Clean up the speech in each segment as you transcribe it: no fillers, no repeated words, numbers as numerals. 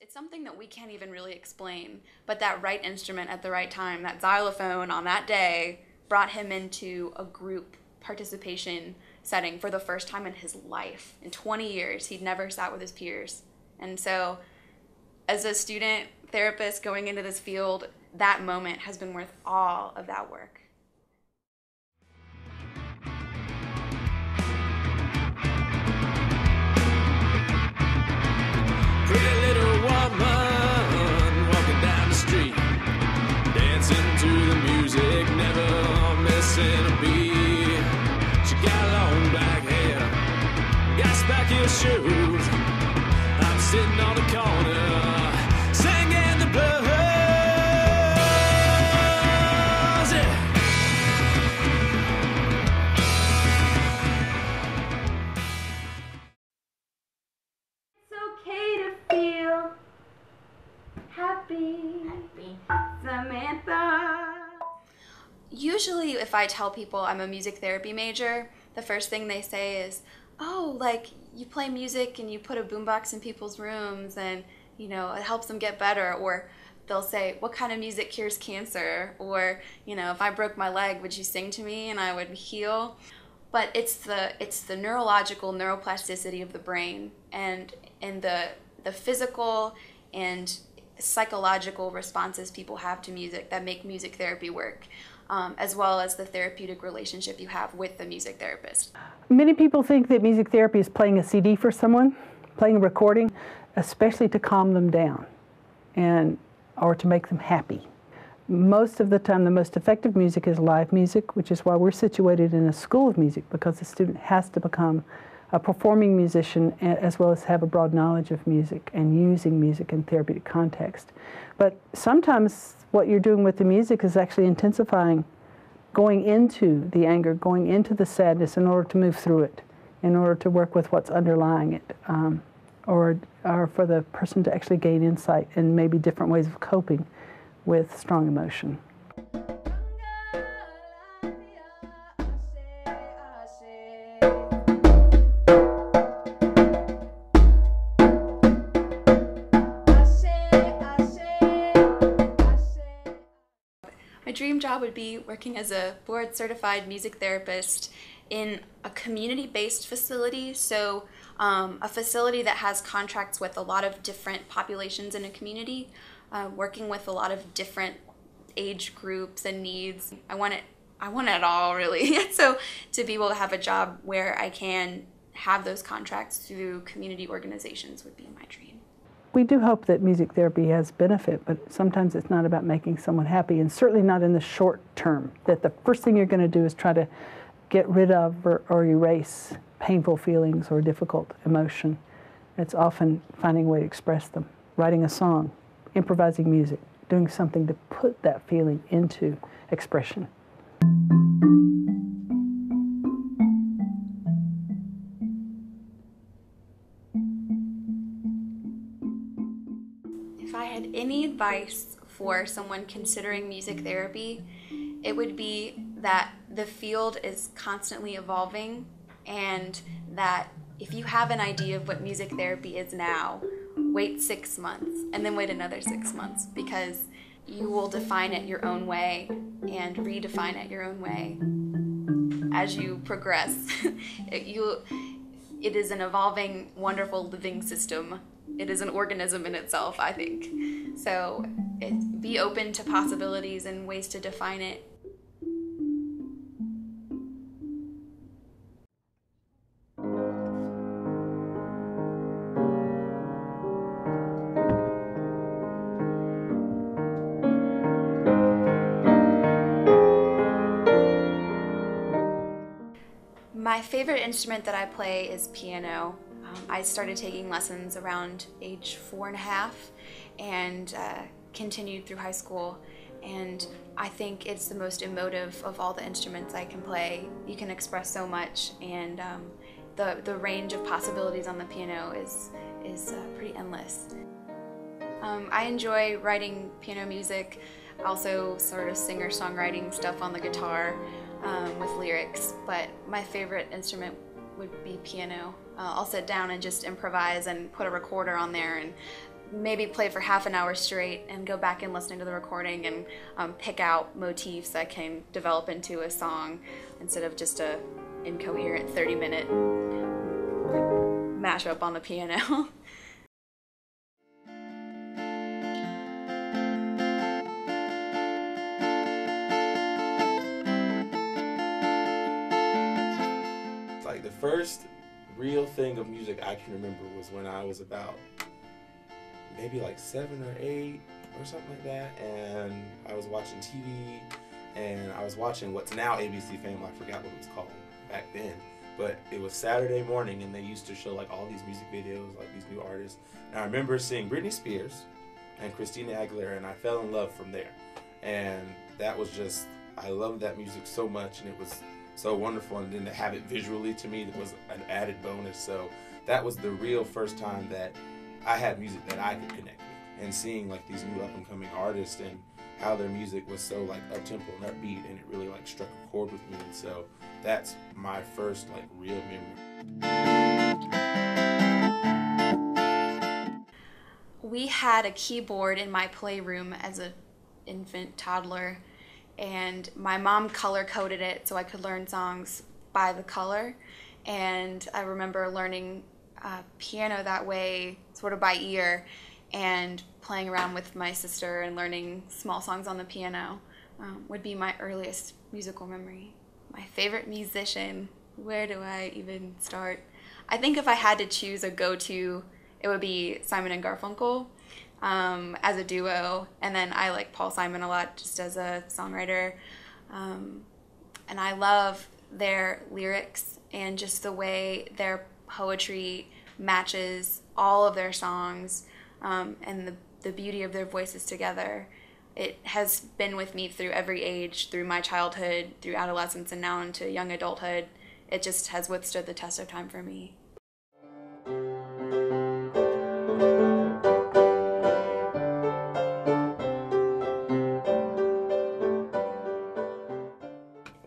It's something that we can't even really explain, but that right instrument at the right time, that xylophone on that day, brought him into a group participation setting for the first time in his life. In 20 years, he'd never sat with his peers. And so, as a student therapist going into this field, that moment has been worth all of that work. Pretty little woman walking down the street, dancing to the music, never missing a beat. She got long black hair, got spiky shoes. I'm sitting on the corner, singing the blues. Yeah. Happy, Samantha. Usually if I tell people I'm a music therapy major, the first thing they say is, oh, like you play music and you put a boombox in people's rooms and, you know, it helps them get better. Or they'll say, what kind of music cures cancer? Or, you know, if I broke my leg, would you sing to me and I would heal? But it's the neurological neuroplasticity of the brain and the physical and psychological responses people have to music that make music therapy work, as well as the therapeutic relationship you have with the music therapist. Many people think that music therapy is playing a CD for someone, playing a recording, especially to calm them down or to make them happy. Most of the time, the most effective music is live music, which is why we're situated in a school of music, because the student has to become a performing musician as well as have a broad knowledge of music and using music in therapeutic context. But sometimes what you're doing with the music is actually intensifying, going into the anger, going into the sadness in order to move through it, in order to work with what's underlying it, or for the person to actually gain insight and maybe different ways of coping with strong emotion. My dream job would be working as a board-certified music therapist in a community-based facility, so a facility that has contracts with a lot of different populations in a community, working with a lot of different age groups and needs. I want it all, really. So to be able to have a job where I can have those contracts through community organizations would be my dream. We do hope that music therapy has benefit, but sometimes it's not about making someone happy, and certainly not in the short term, that the first thing you're going to do is try to get rid of or erase painful feelings or difficult emotion. It's often finding a way to express them, writing a song, improvising music, doing something to put that feeling into expression. If I had any advice for someone considering music therapy, it would be that the field is constantly evolving, and that if you have an idea of what music therapy is now, wait 6 months and then wait another 6 months, because you will define it your own way and redefine it your own way as you progress. It is an evolving, wonderful living system. It is an organism in itself, I think. So be open to possibilities and ways to define it. My favorite instrument that I play is piano. I started taking lessons around age 4.5 and continued through high school, and I think it's the most emotive of all the instruments I can play. You can express so much, and the range of possibilities on the piano is pretty endless. I enjoy writing piano music, also sort of singer-songwriting stuff on the guitar with lyrics, but my favorite instrument would be piano. I'll sit down and just improvise and put a recorder on there and maybe play for half an hour straight and go back and listen to the recording and pick out motifs that can develop into a song instead of just a incoherent 30-minute mashup on the piano. Like the first real thing of music I can remember was when I was about maybe like 7 or 8 or something like that, and I was watching TV, and I was watching what's now ABC Family. I forgot what it was called back then, but it was Saturday morning, and they used to show like all these music videos, like these new artists. And I remember seeing Britney Spears and Christina Aguilera, and I fell in love from there. And that was just, I loved that music so much, and it was so wonderful, and then to have it visually to me was an added bonus. So that was the real first time that I had music that I could connect with, and seeing like these new up and coming artists and how their music was so like up tempo and upbeat, and it really like struck a chord with me. And so that's my first like real memory. We had a keyboard in my playroom as an infant toddler, and my mom color coded it so I could learn songs by the color. And I remember learning piano that way, sort of by ear, and playing around with my sister and learning small songs on the piano would be my earliest musical memory. My favorite musician, where do I even start? I think if I had to choose a go-to, it would be Simon and Garfunkel as a duo, and then I like Paul Simon a lot just as a songwriter, and I love their lyrics and just the way their poetry matches all of their songs, and the beauty of their voices together. It has been with me through every age, through my childhood, through adolescence, and now into young adulthood. It just has withstood the test of time for me.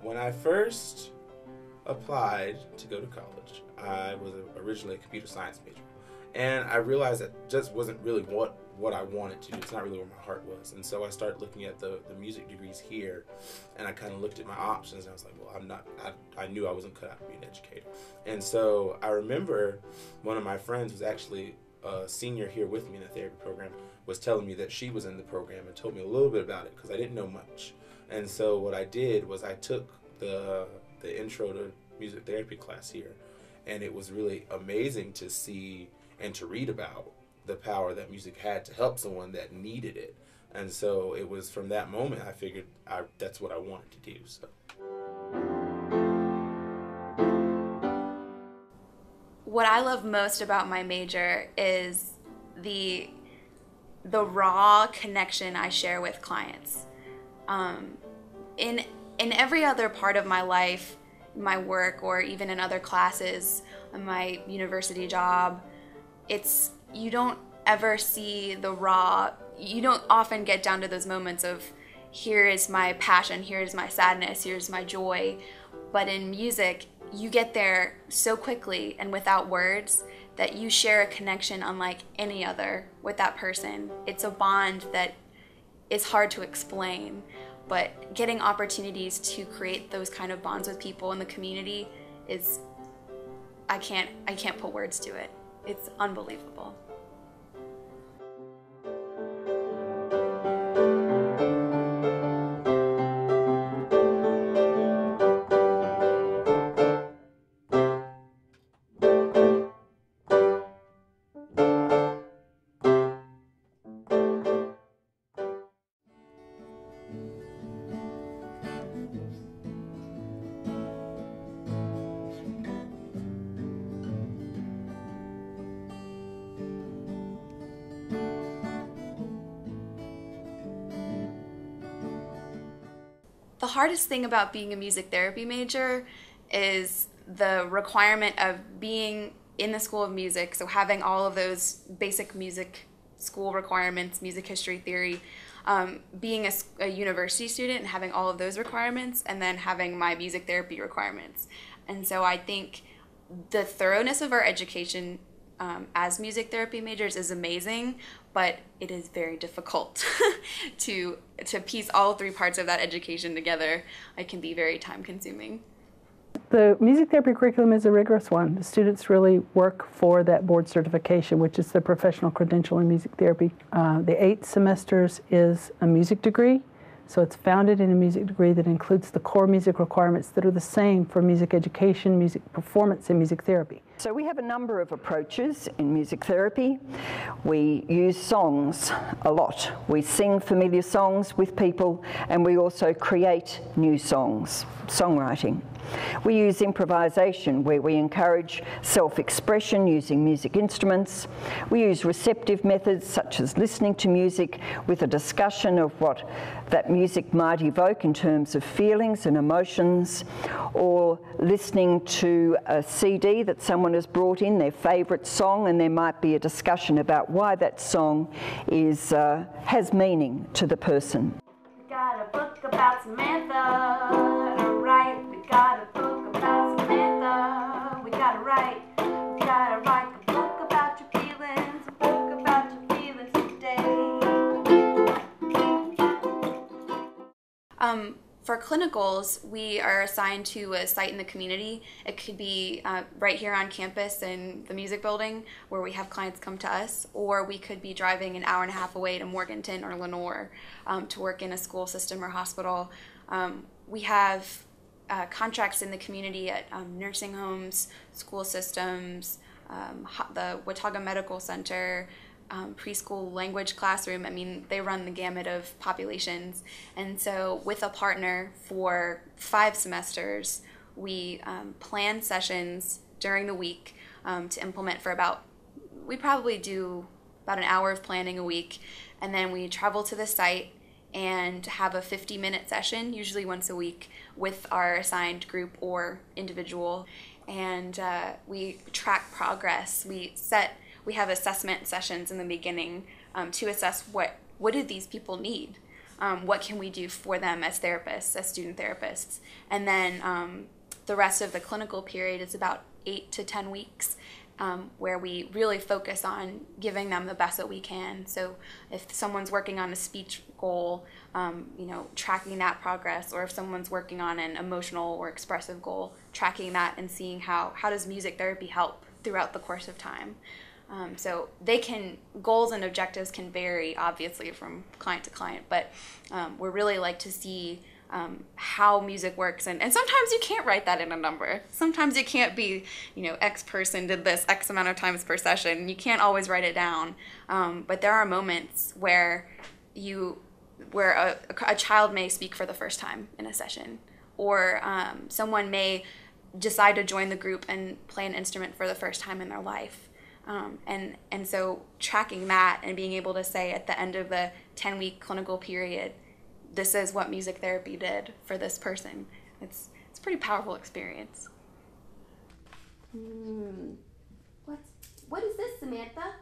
When I first applied to go to college, I was originally a computer science major, and I realized that just wasn't really what I wanted to do. It's not really where my heart was. And so I started looking at the music degrees here, and I kind of looked at my options, and I was like, well, I knew I wasn't cut out to be an educator. And so I remember one of my friends was actually a senior here with me in the therapy program, was telling me that she was in the program and told me a little bit about it because I didn't know much. And so what I did was I took the intro to music therapy class here, and it was really amazing to see and to read about the power that music had to help someone that needed it. And so it was from that moment I figured that's what I wanted to do. So what I love most about my major is the raw connection I share with clients. In every other part of my life, my work, or even in other classes, my university job, you don't ever see the raw, you don't often get down to those moments of here is my passion, here is my sadness, here's my joy. But in music, you get there so quickly and without words that you share a connection unlike any other with that person. It's a bond that is hard to explain, but getting opportunities to create those kind of bonds with people in the community is, I can't put words to it. It's unbelievable. The hardest thing about being a music therapy major is the requirement of being in the School of Music, so having all of those basic music school requirements, music history, theory, being a university student and having all of those requirements, and then having my music therapy requirements. And so I think the thoroughness of our education as music therapy majors is amazing, but it is very difficult to piece all three parts of that education together. It can be very time consuming. The music therapy curriculum is a rigorous one. The students really work for that board certification, which is the professional credential in music therapy. The 8 semesters is a music degree, so it's founded in a music degree that includes the core music requirements that are the same for music education, music performance, and music therapy. So we have a number of approaches in music therapy. We use songs a lot. We sing familiar songs with people, and we also create new songs, songwriting. We use improvisation, where we encourage self-expression using music instruments. We use receptive methods such as listening to music with a discussion of what that music might evoke in terms of feelings and emotions, or listening to a CD that someone has brought in, their favourite song, and there might be a discussion about why that song has meaning to the person. Got a book about Samantha to write. We got a book about Samantha. We gotta write. We gotta write a book about your feelings. A book about your feelings today. For clinicals, we are assigned to a site in the community. It could be right here on campus in the music building where we have clients come to us, or we could be driving an hour and a half away to Morganton or Lenoir to work in a school system or hospital. We have contracts in the community at nursing homes, school systems, the Watauga Medical Center, preschool language classroom. I mean, they run the gamut of populations. And so with a partner for 5 semesters, we plan sessions during the week to implement for we probably do about an hour of planning a week. And then we travel to the site and have a 50-minute session, usually once a week, with our assigned group or individual. And we track progress. We have assessment sessions in the beginning to assess what do these people need? What can we do for them as therapists, as student therapists? And then the rest of the clinical period is about 8 to 10 weeks where we really focus on giving them the best that we can. So if someone's working on a speech goal, tracking that progress, or if someone's working on an emotional or expressive goal, tracking that and seeing how does music therapy help throughout the course of time. So goals and objectives can vary, obviously, from client to client, but we really like to see how music works, and sometimes you can't write that in a number. Sometimes it can't be, X person did this X amount of times per session. You can't always write it down, but there are moments where a child may speak for the first time in a session, or someone may decide to join the group and play an instrument for the first time in their life. And so tracking that and being able to say at the end of the 10-week clinical period, this is what music therapy did for this person. It's a pretty powerful experience. What is this, Samantha?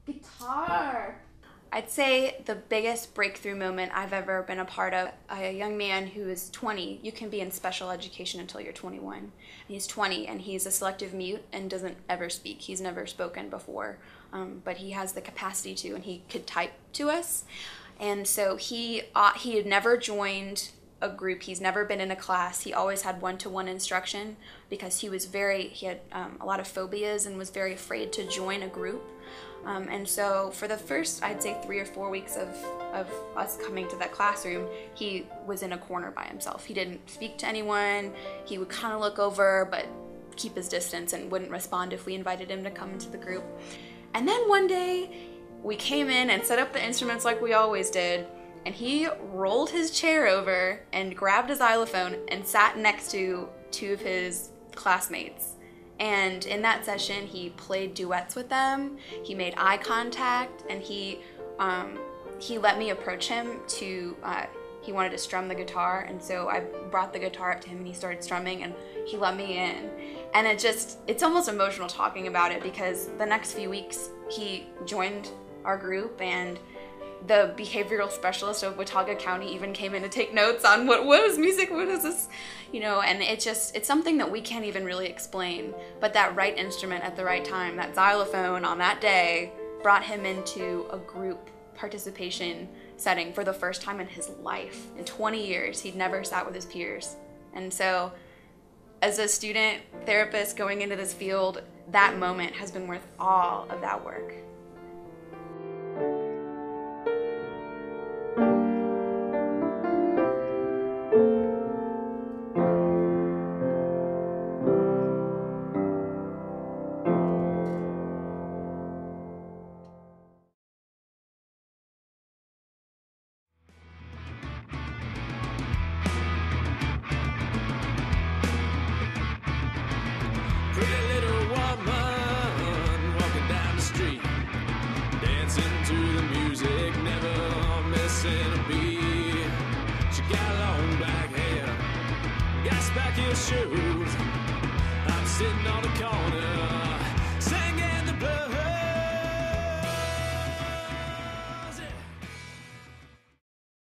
Guitar. I'd say the biggest breakthrough moment I've ever been a part of, a young man who is 20, you can be in special education until you're 21. And he's 20 and he's a selective mute and doesn't ever speak. He's never spoken before, but he has the capacity to, and he could type to us. And so he had never joined a group. He's never been in a class. He always had one-to-one instruction because he had a lot of phobias and was very afraid to join a group. And so for the first, I'd say 3 or 4 weeks of us coming to that classroom, he was in a corner by himself. He didn't speak to anyone. He would kind of look over, but keep his distance and wouldn't respond if we invited him to come into the group. And then one day, we came in and set up the instruments like we always did, and he rolled his chair over and grabbed his xylophone and sat next to 2 of his classmates. And in that session, he played duets with them, he made eye contact, and he let me approach him he wanted to strum the guitar, and so I brought the guitar up to him and he started strumming and he let me in. And it's almost emotional talking about it because the next few weeks he joined our group and the behavioral specialist of Watauga County even came in to take notes on what is music, what is this, you know, and it's something that we can't even really explain. But that right instrument at the right time, that xylophone on that day, brought him into a group participation setting for the first time in his life. In 20 years, he'd never sat with his peers. And so, as a student therapist going into this field, that moment has been worth all of that work. Pretty little woman walking down the street, dancing to the music, never missing a beat. She got long black hair, got spiky shoes. I'm sitting on the corner